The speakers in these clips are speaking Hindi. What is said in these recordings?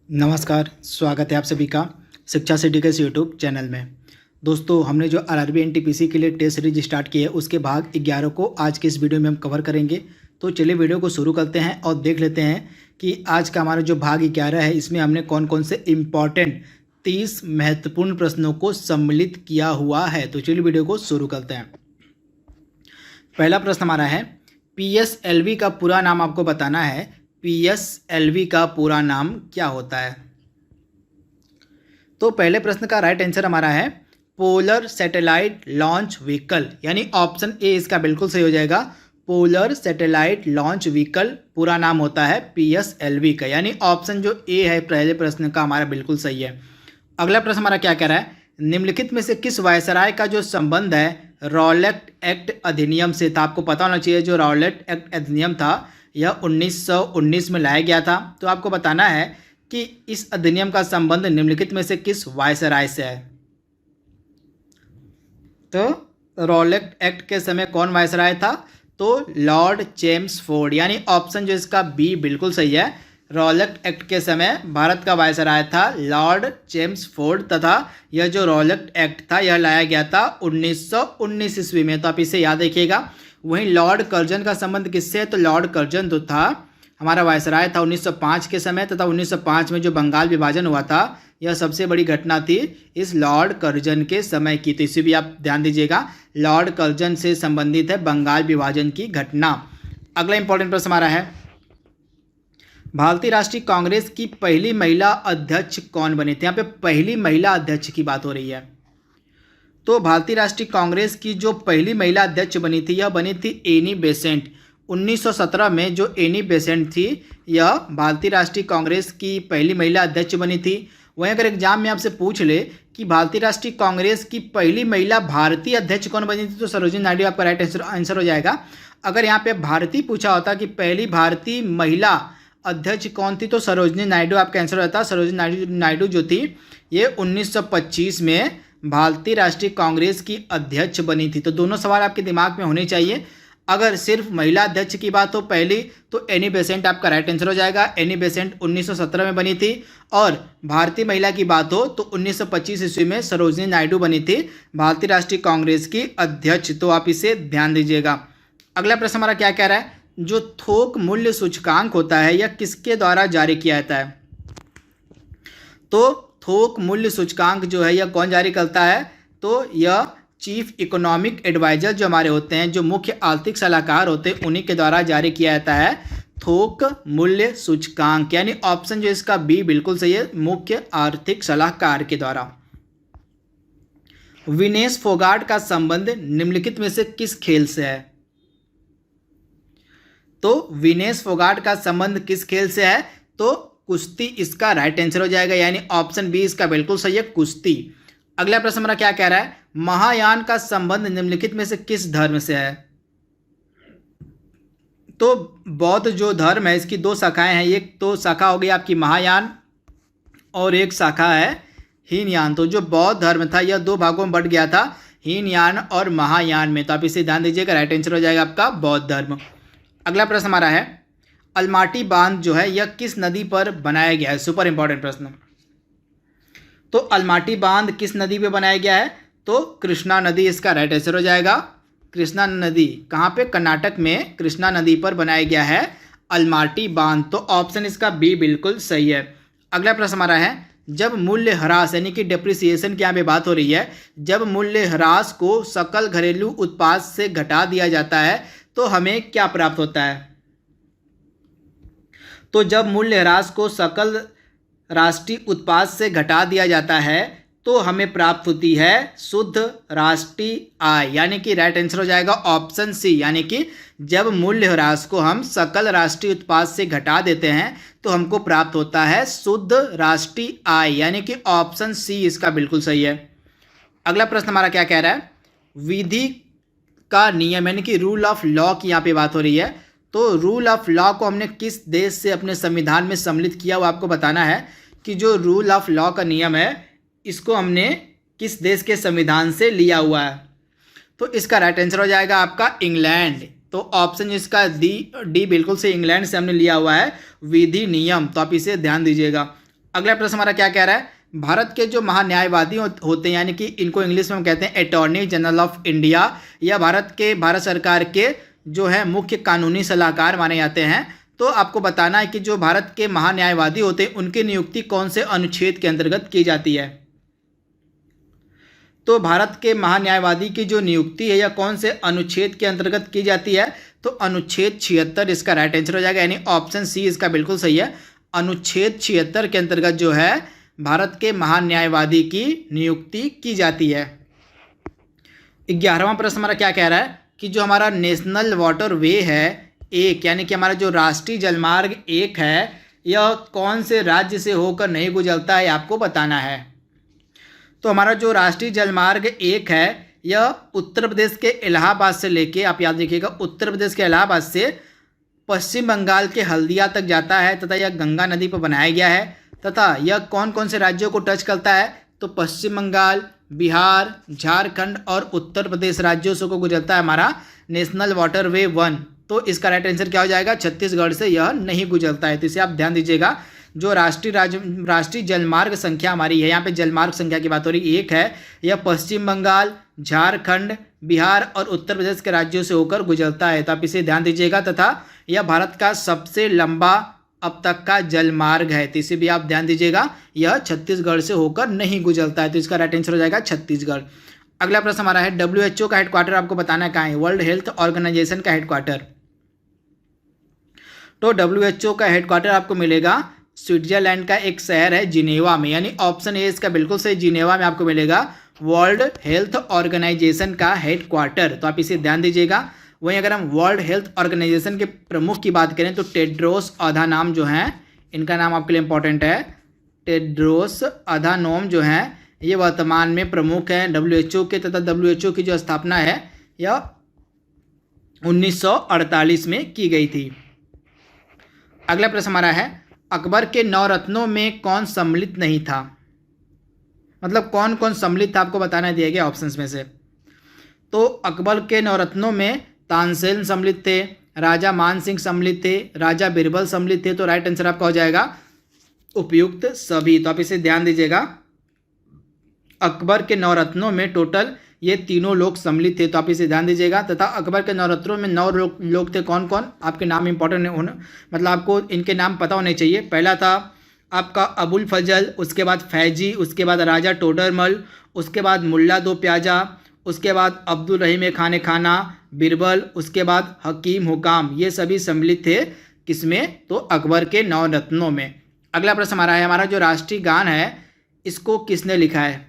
नमस्कार, स्वागत है आप सभी का शिक्षा सिटी के यूट्यूब चैनल में। दोस्तों, हमने जो आरआरबी एनटीपीसी के लिए टेस्ट सीरीज स्टार्ट की है उसके भाग 11 को आज के इस वीडियो में हम कवर करेंगे। तो चलिए वीडियो को शुरू करते हैं और देख लेते हैं कि आज का हमारा जो भाग 11 है इसमें हमने कौन कौन से इम्पॉर्टेंट 30 महत्वपूर्ण प्रश्नों को सम्मिलित किया हुआ है। तो चलिए वीडियो को शुरू करते हैं। पहला प्रश्न हमारा है, पीएसएलवी का पूरा नाम आपको बताना है। पीएसएलवी का पूरा नाम क्या होता है? तो पहले प्रश्न का राइट आंसर हमारा है पोलर सैटेलाइट लॉन्च व्हीकल, यानी ऑप्शन ए इसका बिल्कुल सही हो जाएगा। पोलर सैटेलाइट लॉन्च व्हीकल पूरा नाम होता है पीएसएलवी का, यानी ऑप्शन जो ए है पहले प्रश्न का हमारा बिल्कुल सही है। अगला प्रश्न हमारा क्या कह रहा है, निम्नलिखित में से किस वायसराय का जो संबंध है रॉलेट एक्ट अधिनियम से था? आपको पता होना चाहिए जो रॉलेट एक्ट अधिनियम था यह 1919 में लाया गया था। तो आपको बताना है कि इस अधिनियम का संबंध निम्नलिखित में से किस वायसराय से है। तो रॉलेट एक्ट के समय कौन वायसराय था? तो लॉर्ड चेम्सफोर्ड, यानी ऑप्शन जो इसका बी बिल्कुल सही है। रॉलेट एक्ट के समय भारत का वायसराय था लॉर्ड चेम्सफोर्ड तथा यह जो रॉलेट एक्ट था यह लाया गया था 1919 ईस्वी में। तो आप इसे याद रखिएगा। वहीं लॉर्ड कर्जन का संबंध किससे है? तो लॉर्ड कर्जन तो था हमारा वायसराय था 1905 के समय तथा 1905 में जो बंगाल विभाजन हुआ था यह सबसे बड़ी घटना थी इस लॉर्ड कर्जन के समय की। तो इसे भी आप ध्यान दीजिएगा, लॉर्ड कर्जन से संबंधित है बंगाल विभाजन की घटना। अगला इंपॉर्टेंट प्रश्न हमारा है, भारतीय राष्ट्रीय कांग्रेस की पहली महिला अध्यक्ष कौन बनी थी? यहाँ पे पहली महिला अध्यक्ष की बात हो रही है। तो भारतीय राष्ट्रीय कांग्रेस की जो पहली महिला अध्यक्ष बनी थी यह बनी थी एनी बेसेंट। 1917 में जो एनी बेसेंट थी यह भारतीय राष्ट्रीय कांग्रेस की पहली महिला अध्यक्ष बनी थी। वहीं अगर एग्जाम में आपसे पूछ ले कि भारतीय राष्ट्रीय कांग्रेस की पहली महिला भारतीय अध्यक्ष कौन बनी थी तो सरोजिनी नायडू आपका राइट आंसर हो जाएगा। अगर यहाँ पे भारतीय पूछा होता कि पहली भारतीय महिला अध्यक्ष कौन थी तो सरोजिनी नायडू आपका आंसर होता। सरोजिनी नायडू जो थी ये 1925 में भारतीय राष्ट्रीय कांग्रेस की अध्यक्ष बनी थी। तो दोनों सवाल आपके दिमाग में होने चाहिए। अगर सिर्फ महिला अध्यक्ष की बात हो पहली तो एनी बेसेंट आपका राइट आंसर हो जाएगा। एनी बेसेंट 1917 में बनी थी। और भारतीय महिला की बात हो तो 1925 ईस्वी में सरोजिनी नायडू बनी थी भारतीय राष्ट्रीय कांग्रेस की अध्यक्ष। तो आप इसे ध्यान दीजिएगा। अगला प्रश्न हमारा क्या कह रहा है, जो थोक मूल्य सूचकांक होता है यह किसके द्वारा जारी किया जाता है? तो थोक मूल्य सूचकांक जो है यह कौन जारी करता है? तो यह चीफ इकोनॉमिक एडवाइजर जो हमारे होते हैं, जो मुख्य आर्थिक सलाहकार होते हैं, उन्हीं के द्वारा जारी किया जाता है थोक मूल्य सूचकांक, यानी ऑप्शन जो इसका बी बिल्कुल सही है, मुख्य आर्थिक सलाहकार के द्वारा। विनेश फोगाट का संबंध निम्नलिखित में से किस खेल से है? तो विनेश फोगाट का संबंध किस खेल से है? तो कुश्ती इसका राइट आंसर हो जाएगा, यानी ऑप्शन बी इसका बिल्कुल सही है, कुश्ती। अगला प्रश्न हमारा क्या कह रहा है, महायान का संबंध निम्नलिखित में से किस धर्म से है? तो बौद्ध जो धर्म है इसकी दो शाखाएं हैं। एक तो शाखा हो गई आपकी महायान और एक शाखा है हीनयान। तो जो बौद्ध धर्म था यह दो भागों में बंट गया था, हीनयान और महायान में। तो आप इसे ध्यान दीजिएगा, राइट आंसर हो जाएगा आपका बौद्ध धर्म। अगला प्रश्न हमारा है, अलमाटी बांध जो है यह किस नदी पर बनाया गया है? सुपर इंपॉर्टेंट प्रश्न। तो अलमाटी बांध किस नदी पे बनाया गया है? तो कृष्णा नदी इसका राइट आंसर हो जाएगा। कृष्णा नदी कहाँ पे? कर्नाटक में कृष्णा नदी पर बनाया गया है अलमाटी बांध। तो ऑप्शन इसका बी बिल्कुल सही है। अगला प्रश्न हमारा है, जब मूल्य ह्रास यानी कि डेप्रिसिएशन की यहाँ पे बात हो रही है, जब मूल्य ह्रास को सकल घरेलू उत्पाद से घटा दिया जाता है तो हमें क्या प्राप्त होता है? तो जब मूल्य ह्रास को सकल राष्ट्रीय उत्पाद से घटा दिया जाता है तो हमें प्राप्त होती है शुद्ध राष्ट्रीय आय, यानी कि राइट आंसर हो जाएगा ऑप्शन सी, यानी कि जब मूल्य ह्रास को हम सकल राष्ट्रीय उत्पाद से घटा देते हैं तो हमको प्राप्त होता है शुद्ध राष्ट्रीय आय, यानी कि ऑप्शन सी इसका बिल्कुल सही है। अगला प्रश्न हमारा क्या कह रहा है, विधि का नियम यानी कि रूल ऑफ लॉ की यहाँ पे बात हो रही है। तो रूल ऑफ लॉ को हमने किस देश से अपने संविधान में सम्मिलित किया वो आपको बताना है कि जो रूल ऑफ लॉ का नियम है इसको हमने किस देश के संविधान से लिया हुआ है। तो इसका राइट आंसर हो जाएगा आपका इंग्लैंड। तो ऑप्शन इसका डी बिल्कुल से इंग्लैंड से हमने लिया हुआ है विधि नियम। तो आप इसे ध्यान दीजिएगा। अगला प्रश्न हमारा क्या कह रहा है, भारत के जो महान्यायवादी होते हैं यानी कि इनको इंग्लिश में हम कहते हैं अटॉर्नी जनरल ऑफ इंडिया, या भारत सरकार के जो है मुख्य कानूनी सलाहकार माने जाते हैं। तो आपको बताना है कि जो भारत के महान्यायवादी होते हैं उनकी नियुक्ति कौन से अनुच्छेद के अंतर्गत की जाती है। तो भारत के महान्यायवादी की जो नियुक्ति है यह कौन से अनुच्छेद के अंतर्गत की जाती है, तो अनुच्छेद 76 इसका राइट आंसर हो जाएगा, यानी ऑप्शन सी इसका बिल्कुल सही है। अनुच्छेद 76 के अंतर्गत जो है भारत के महान्यायवादी की नियुक्ति की जाती है। 11वां प्रश्न हमारा क्या कह रहा है कि जो हमारा नेशनल वाटर वे है एक, यानी कि हमारा जो राष्ट्रीय जलमार्ग एक है, यह कौन से राज्य से होकर नहीं गुजरता है, आपको बताना है। तो हमारा जो राष्ट्रीय जलमार्ग एक है यह उत्तर प्रदेश के इलाहाबाद से लेके, आप याद रखिएगा, उत्तर प्रदेश के इलाहाबाद से पश्चिम बंगाल के हल्दिया तक जाता है तथा यह गंगा नदी पर बनाया गया है, तथा यह कौन कौन से राज्यों को टच करता है, तो पश्चिम बंगाल, बिहार, झारखंड और उत्तर प्रदेश राज्यों से को गुजरता है हमारा नेशनल वाटर वे 1। तो इसका राइट आंसर क्या हो जाएगा, छत्तीसगढ़ से यह नहीं गुजरता है। तो इसे आप ध्यान दीजिएगा। जो राष्ट्रीय जलमार्ग संख्या हमारी है, यहाँ पे जलमार्ग संख्या की बात हो रही एक है, यह पश्चिम बंगाल, झारखंड, बिहार और उत्तर प्रदेश के राज्यों से होकर गुजरता है। तो आप इसे ध्यान दीजिएगा, तथा यह भारत का सबसे लंबा अब तक का जलमार्ग है। तो इसे भी आप ध्यान दीजिएगा, यह छत्तीसगढ़ से होकर नहीं गुजरता है। तो इसका राइट आंसर हो जाएगा छत्तीसगढ़। अगला प्रश्न हमारा है WHO का हेडक्वार्टर आपको बताना है कहाँ है, वर्ल्ड हेल्थ ऑर्गेनाइजेशन का हेडक्वार्टर। तो WHO का हेडक्वार्टर आपको मिलेगा स्विट्जरलैंड का एक शहर है जिनेवा में, यानी ऑप्शन ए इसका बिल्कुल सही, जिनेवा में आपको मिलेगा वर्ल्ड हेल्थ ऑर्गेनाइजेशन का हेडक्वार्टर। तो आप इसे ध्यान दीजिएगा। वहीं अगर हम वर्ल्ड हेल्थ ऑर्गेनाइजेशन के प्रमुख की बात करें तो टेड्रोस अधानोम जो हैं, इनका नाम आपके लिए इंपॉर्टेंट है, टेड्रोस अधानोम जो हैं ये वर्तमान में प्रमुख हैं WHO के, तथा WHO की जो स्थापना है यह 1948 में की गई थी। अगला प्रश्न हमारा है अकबर के नवरत्नों में कौन सम्मिलित नहीं था, मतलब कौन कौन सम्मिलित था आपको बताना दिया गया ऑप्शंस में से। तो अकबर के नवरत्नों में तानसेन सम्मिलित थे, राजा मान सिंह सम्मिलित थे, राजा बिरबल सम्मिलित थे। तो राइट आंसर आपका हो जाएगा उपयुक्त सभी। तो आप इसे ध्यान दीजिएगा, अकबर के नवरत्नों में टोटल ये तीनों लोग सम्मिलित थे। तो आप इसे ध्यान दीजिएगा। तथा अकबर के नवरत्नों में 9 लोग थे, कौन कौन, आपके नाम इंपॉर्टेंट होना, मतलब आपको इनके नाम पता होने चाहिए। पहला था आपका अबुल फजल, उसके बाद फैजी, उसके बाद राजा टोडरमल, उसके बाद मुल्ला दो प्याजा, उसके बाद अब्दुल रहीम खान खाना, बिरबल, उसके बाद हकीम हुकाम। ये सभी सम्मिलित थे किसमें, तो अकबर के नवरत्नों में। अगला प्रश्न हमारा है हमारा जो राष्ट्रीय गान है इसको किसने लिखा है।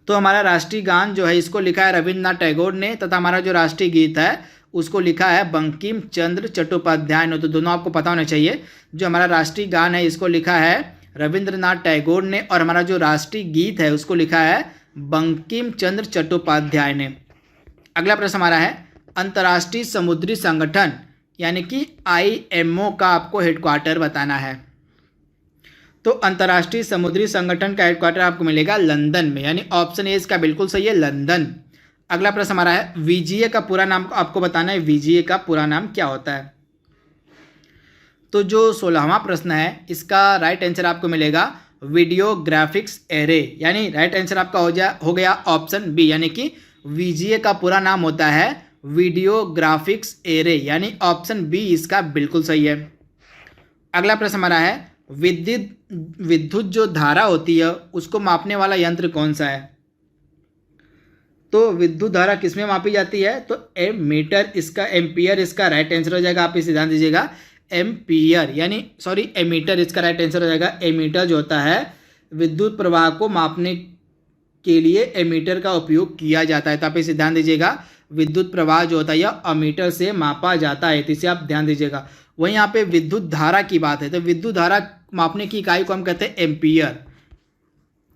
तो हमारा राष्ट्रीय गान जो है इसको लिखा है रविंद्रनाथ टैगोर ने, तथा हमारा जो राष्ट्रीय गीत है उसको लिखा है बंकिम चंद्र चट्टोपाध्याय ने। तो दोनों आपको पता होना चाहिए। जो हमारा राष्ट्रीय गान है इसको लिखा है रविंद्रनाथ टैगोर ने, और हमारा जो राष्ट्रीय गीत है उसको लिखा है बंकिम चंद्र चट्टोपाध्याय ने। अगला प्रश्न हमारा है अंतर्राष्ट्रीय समुद्री संगठन यानी कि IMO का आपको हेडक्वार्टर बताना है। तो अंतर्राष्ट्रीय समुद्री संगठन का हेडक्वार्टर आपको मिलेगा लंदन में, यानी ऑप्शन ए इसका बिल्कुल सही है, लंदन। अगला प्रश्न हमारा है VGA का पूरा नाम आपको बताना है, VGA का पूरा नाम क्या होता है। तो जो 16वां प्रश्न है इसका राइट आंसर आपको मिलेगा वीडियो ग्राफिक्स एरे, यानी राइट आंसर आपका हो गया ऑप्शन बी, यानी कि VGA का पूरा नाम होता है वीडियो ग्राफिक्स एरे, यानी ऑप्शन बी इसका बिल्कुल सही है। अगला प्रश्न हमारा है विद्युत जो धारा होती है उसको मापने वाला यंत्र कौन सा है। तो विद्युत धारा किसमें मापी जाती है, तो एमीटर, इसका एम्पियर इसका राइट आंसर हो जाएगा। आप इसे ध्यान दीजिएगा, एम्पियर यानी सॉरी एमीटर इसका राइट आंसर हो जाएगा। एमीटर जो होता है विद्युत प्रवाह को मापने के लिए एमीटर का उपयोग किया जाता है। तो आप इसे ध्यान दीजिएगा, विद्युत प्रवाह जो होता है यह अमीटर से मापा जाता है। तो इसे आप ध्यान दीजिएगा। वहीं यहाँ पे विद्युत धारा की बात है, तो विद्युत धारा मापने की इकाई को हम कहते हैं एम्पियर।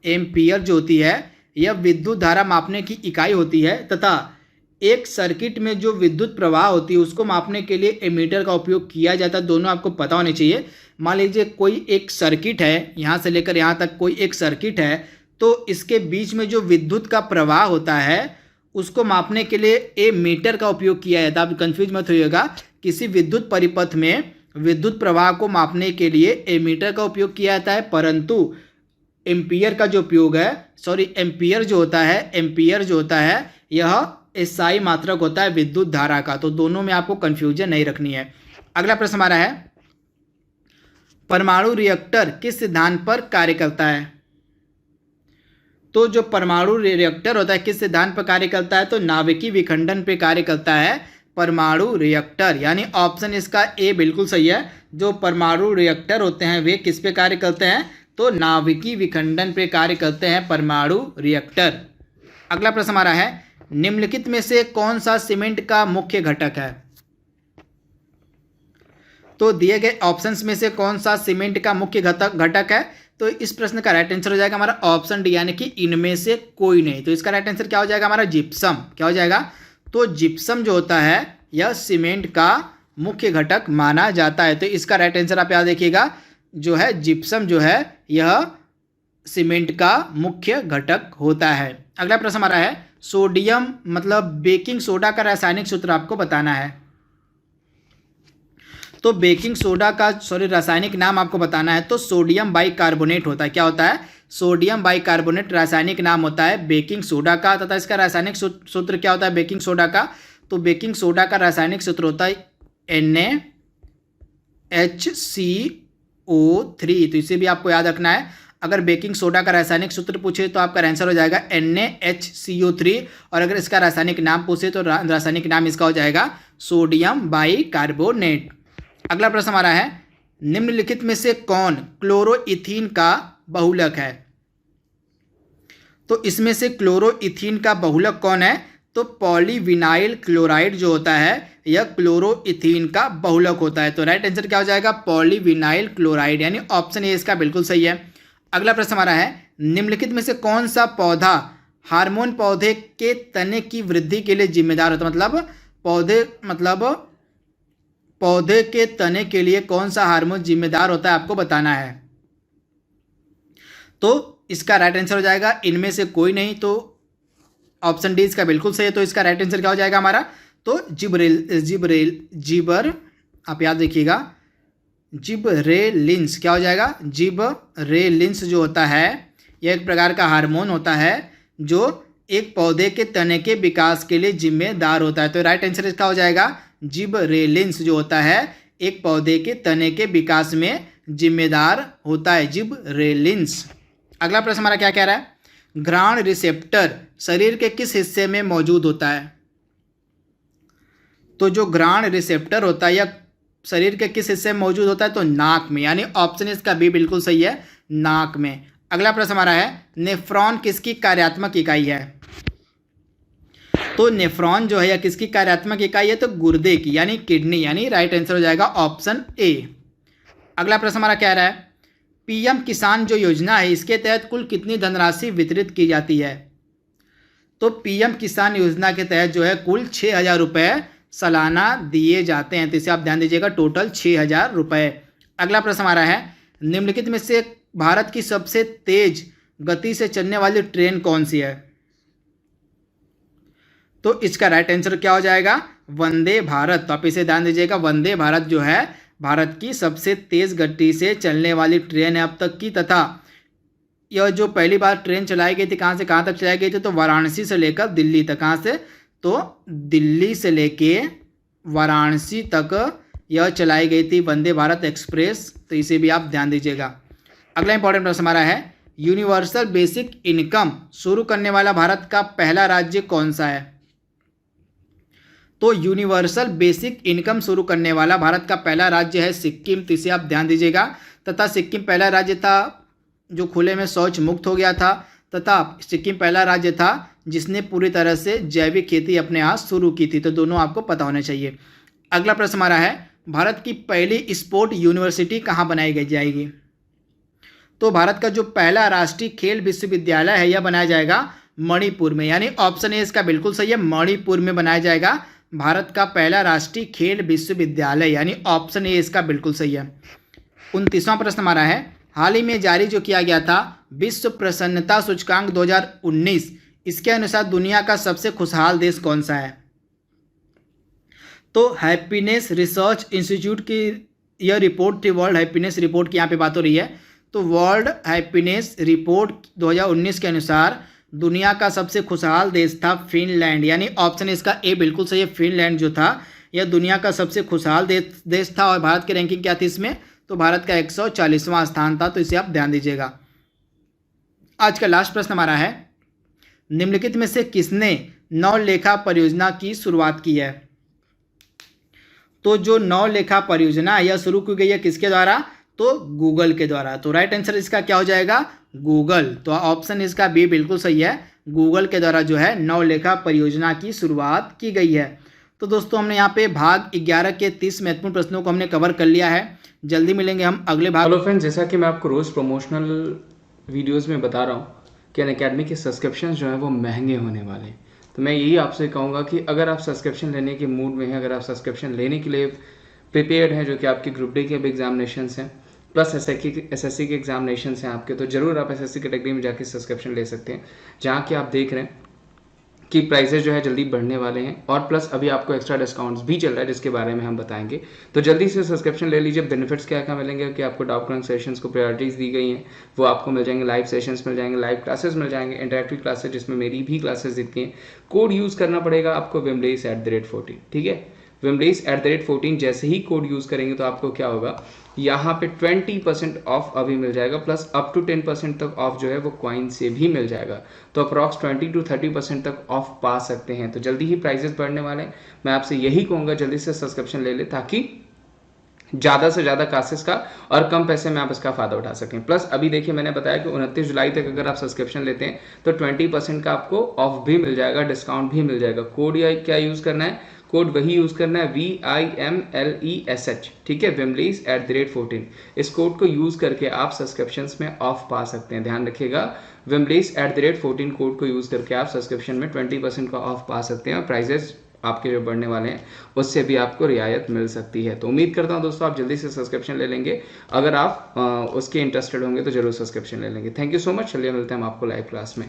एम्पियर जो होती है यह विद्युत धारा मापने की इकाई होती है, तथा एक सर्किट में जो विद्युत प्रवाह होती है उसको मापने के लिए एमीटर का उपयोग किया जाता है। दोनों आपको पता होने चाहिए। मान लीजिए कोई एक सर्किट है, यहाँ से लेकर यहाँ तक कोई एक सर्किट है, तो इसके बीच में जो विद्युत का प्रवाह होता है उसको मापने के लिए एमीटर का उपयोग किया जाता है। आप कंफ्यूज मत होइएगा, किसी विद्युत परिपथ में विद्युत प्रवाह को मापने के लिए एमीटर का उपयोग किया जाता है, परंतु एम्पियर का जो उपयोग है, एम्पियर जो होता है यह एसआई मात्रक होता है विद्युत धारा का। तो दोनों में आपको कंफ्यूजन नहीं रखनी है। अगला प्रश्न हमारा है, परमाणु रिएक्टर किस सिद्धांत पर कार्य करता है? तो जो परमाणु रिएक्टर होता है किस सिद्धांत पर कार्य करता है? तो नाभिकीय विखंडन पे कार्य करता है परमाणु रिएक्टर, यानी ऑप्शन इसका ए बिल्कुल सही है। जो परमाणु रिएक्टर होते हैं वे किस पे कार्य करते हैं? तो नाभिकीय विखंडन पे कार्य करते हैं परमाणु रिएक्टर। अगला प्रश्न हमारा है, निम्नलिखित में से कौन सा सीमेंट का मुख्य घटक है? तो दिए गए ऑप्शंस में से कौन सा सीमेंट का मुख्य घटक है? तो इस प्रश्न का राइट आंसर हो जाएगा हमारा ऑप्शन डी, यानी कि इनमें से कोई नहीं। तो इसका राइट आंसर क्या हो जाएगा हमारा? जिप्सम। क्या हो जाएगा? तो जिप्सम जो होता है यह सीमेंट का मुख्य घटक माना जाता है। तो इसका राइट आंसर आप याद देखिएगा, जो है जिप्सम जो है यह सीमेंट का मुख्य घटक होता है। अगला प्रश्न हमारा है, सोडियम मतलब बेकिंग सोडा का रासायनिक सूत्र आपको बताना है। तो बेकिंग सोडा का रासायनिक नाम आपको बताना है। तो सोडियम बाइकार्बोनेट होता है। क्या होता है? सोडियम बाइकार्बोनेट रासायनिक नाम होता है बेकिंग सोडा का, तथा इसका रासायनिक सूत्र क्या होता है बेकिंग सोडा का? तो बेकिंग सोडा का रासायनिक सूत्र होता है NaHCO3। तो इसे भी आपको याद रखना है। अगर बेकिंग सोडा का रासायनिक सूत्र पूछे तो आपका आंसर हो जाएगा NaHCO3, और अगर इसका रासायनिक नाम पूछे तो रासायनिक नाम इसका हो जाएगा सोडियम बाइकार्बोनेट। अगला प्रश्न हमारा है, निम्नलिखित में से कौन क्लोरोइथीन का बहुलक है? तो इसमें से क्लोरोइथीन का बहुलक कौन है? तो पॉलीविनाइल क्लोराइड जो होता है यह क्लोरोइथीन का बहुलक होता है। तो राइट आंसर क्या हो जाएगा? पॉलीविनाइल क्लोराइड, यानी ऑप्शन ए इसका बिल्कुल सही है। अगला प्रश्न हमारा है, निम्नलिखित में से कौन सा पौधा हार्मोन पौधे के तने की वृद्धि के लिए जिम्मेदार होता है? पौधे के तने के लिए कौन सा हार्मोन जिम्मेदार होता है आपको बताना है। तो इसका राइट आंसर हो जाएगा इनमें से कोई नहीं। तो ऑप्शन डी इसका बिल्कुल सही है। तो इसका राइट आंसर क्या हो जाएगा हमारा? तो जिबर आप याद रखिएगा, जिबरेलिंस। क्या हो जाएगा? जिबरेलिंस जो होता है यह एक प्रकार का हार्मोन होता है जो एक पौधे के तने के विकास के लिए जिम्मेदार होता है। तो राइट आंसर इसका हो जाएगा जिबरेलिंस जो होता है एक पौधे के तने के विकास में जिम्मेदार होता है, जिबरेलिंस। अगला प्रश्न हमारा क्या कह रहा है, घ्राण रिसेप्टर शरीर के किस हिस्से में मौजूद होता है? तो जो घ्राण रिसेप्टर होता है यह शरीर के किस हिस्से में मौजूद होता है? तो नाक में, यानी ऑप्शन इसका बी बिल्कुल सही है, नाक में। अगला प्रश्न हमारा है, नेफ्रॉन किसकी कार्यात्मक इकाई है? तो नेफ्रॉन जो है यह किसकी कार्यात्मक इकाई है? तो गुर्दे की, यानी किडनी, यानी राइट आंसर हो जाएगा ऑप्शन ए। अगला प्रश्न हमारा क्या रहा है, पीएम किसान जो योजना है इसके तहत कुल कितनी धनराशि वितरित की जाती है? तो पीएम किसान योजना के तहत जो है कुल 6,000 रुपये सालाना दिए जाते हैं। तो इसे आप ध्यान दीजिएगा, टोटल 6,000 रुपये। अगला प्रश्न हमारा है, निम्नलिखित में से भारत की सबसे तेज गति से चलने वाली ट्रेन कौन सी है? तो इसका राइट आंसर क्या हो जाएगा? वंदे भारत। तो आप इसे ध्यान दीजिएगा, वंदे भारत जो है भारत की सबसे तेज गति से चलने वाली ट्रेन है अब तक की, तथा यह जो पहली बार ट्रेन चलाई गई थी कहाँ से कहाँ तक चलाई गई थी? तो वाराणसी से लेकर दिल्ली तक। कहाँ से? तो दिल्ली से लेके वाराणसी तक यह चलाई गई थी वंदे भारत एक्सप्रेस। तो इसे भी आप ध्यान दीजिएगा। अगला इंपॉर्टेंट प्रश्न हमारा है, यूनिवर्सल बेसिक इनकम शुरू करने वाला भारत का पहला राज्य कौन सा है? तो यूनिवर्सल बेसिक इनकम शुरू करने वाला भारत का पहला राज्य है सिक्किम। तो इसे आप ध्यान दीजिएगा, तथा सिक्किम पहला राज्य था जो खुले में शौच मुक्त हो गया था, तथा सिक्किम पहला राज्य था जिसने पूरी तरह से जैविक खेती अपने यहाँ शुरू की थी। तो दोनों आपको पता होने चाहिए। अगला प्रश्न हमारा है, भारत की पहली स्पोर्ट यूनिवर्सिटी कहाँ बनाई जाएगी? तो भारत का जो पहला राष्ट्रीय खेल विश्वविद्यालय है यह बनाया जाएगा मणिपुर में, यानी ऑप्शन ए इसका बिल्कुल सही है, मणिपुर में बनाया जाएगा भारत का पहला राष्ट्रीय खेल विश्वविद्यालय, यानी ऑप्शन ए इसका बिल्कुल सही है। 29वां प्रश्न हमारा है, हाल ही में जारी जो किया गया था विश्व प्रसन्नता सूचकांक 2019, इसके अनुसार दुनिया का सबसे खुशहाल देश कौन सा है? तो हैप्पीनेस रिसर्च इंस्टीट्यूट की यह रिपोर्ट थी वर्ल्ड हैप्पीनेस रिपोर्ट की यहाँ पे बात हो रही है। तो वर्ल्ड हैप्पीनेस रिपोर्ट 2019 के अनुसार दुनिया का सबसे खुशहाल देश था फिनलैंड, यानी ऑप्शन इसका ए बिल्कुल सही है। फिनलैंड जो था यह दुनिया का सबसे खुशहाल देश था। और भारत की रैंकिंग क्या थी इसमें, तो भारत का 140वां स्थान था। तो इसे आप ध्यान दीजिएगा। आज का लास्ट प्रश्न हमारा है, निम्नलिखित में से किसने नवलेखा परियोजना की शुरुआत की है। तो जो नवलेखा परियोजना यह शुरू की गई है किसके द्वारा, तो गूगल के द्वारा। तो राइट आंसर इसका क्या हो जाएगा, गूगल। तो ऑप्शन इसका बी बिल्कुल सही है, गूगल के द्वारा जो है नवलेखा परियोजना की शुरुआत की गई है। तो दोस्तों हमने यहाँ पे भाग 11 के 30 महत्वपूर्ण प्रश्नों को हमने कवर कर लिया है। जल्दी मिलेंगे हम अगले भाग। हेलो फ्रेंड्स, जैसा कि मैं आपको रोज़ प्रमोशनल वीडियोस में बता रहा हूँ कि अनअकैडमी के सब्सक्रिप्शन जो है वो महंगे होने वाले हैं। तो मैं यही आपसे कहूँगा कि अगर आप सब्सक्रिप्शन लेने के मूड में हैं, अगर आप सब्सक्रिप्शन लेने के लिए प्रिपेयर्ड हैं, जो कि आपके ग्रुप डी के अब एग्जामिनेशंस हैं प्लस एसएससी के एग्जामिनेशंस हैं आपके, तो जरूर आप एसएससी कैटेगरी में जाके सब्सक्रिप्शन ले सकते हैं, जहाँ कि आप देख रहे हैं कि प्राइसेस जो है जल्दी बढ़ने वाले हैं। और प्लस अभी आपको एक्स्ट्रा डिस्काउंट्स भी चल रहा है, जिसके बारे में हम बताएंगे। तो जल्दी से सब्सक्रिप्शन ले लीजिए। बेनिफिट्स क्या क्या मिलेंगे कि आपको डाउट क्लियरिंग सेशंस को प्रायोरिटीज दी गई हैं, वो आपको मिल जाएंगे। लाइव सेशंस मिल जाएंगे, लाइव क्लासेस मिल जाएंगे, इंटरेक्टिव क्लासेस जिसमें मेरी भी क्लासेस दिखती हैं। कोड यूज़ करना पड़ेगा आपको wimlace@14, ठीक है। wimlace@14 जैसे ही कोड यूज़ करेंगे तो आपको क्या होगा, यहाँ पे 20% ऑफ अभी मिल जाएगा, प्लस अप टू 10% तक ऑफ जो है वो कॉइन से भी मिल जाएगा। तो अप्रॉक्स 20 to 30% तक ऑफ पा सकते हैं। तो जल्दी ही प्राइजेस बढ़ने वाले हैं। मैं आपसे यही कहूँगा जल्दी से सब्सक्रिप्शन ले ले, ताकि ज़्यादा से ज़्यादा क्लासेस का और कम पैसे में आप इसका फ़ायदा उठा सकें। प्लस अभी देखिए मैंने बताया कि 29 जुलाई तक अगर आप सब्सक्रिप्शन लेते हैं तो 20% का आपको ऑफ भी मिल जाएगा, डिस्काउंट भी मिल जाएगा। कोड या क्या यूज़ करना है, कोड वही यूज़ करना है VIMLESH, ठीक है, wimlace@14। इस कोड को यूज़ करके आप सब्सक्रिप्शंस में ऑफ पा सकते हैं। ध्यान रखिएगा, wimlace@14 कोड को यूज़ करके आप सब्सक्रिप्शन में 20% का ऑफ पा सकते हैं और प्राइजेस आपके जो बढ़ने वाले हैं उससे भी आपको रियायत मिल सकती है। तो उम्मीद करता हूं दोस्तों आप जल्दी से सब्सक्रिप्शन ले लेंगे। अगर आप उसके इंटरेस्टेड होंगे तो जरूर सब्सक्रिप्शन ले लेंगे। Thank you so much. चलिए मिलते हैं हम आपको लाइव क्लास में।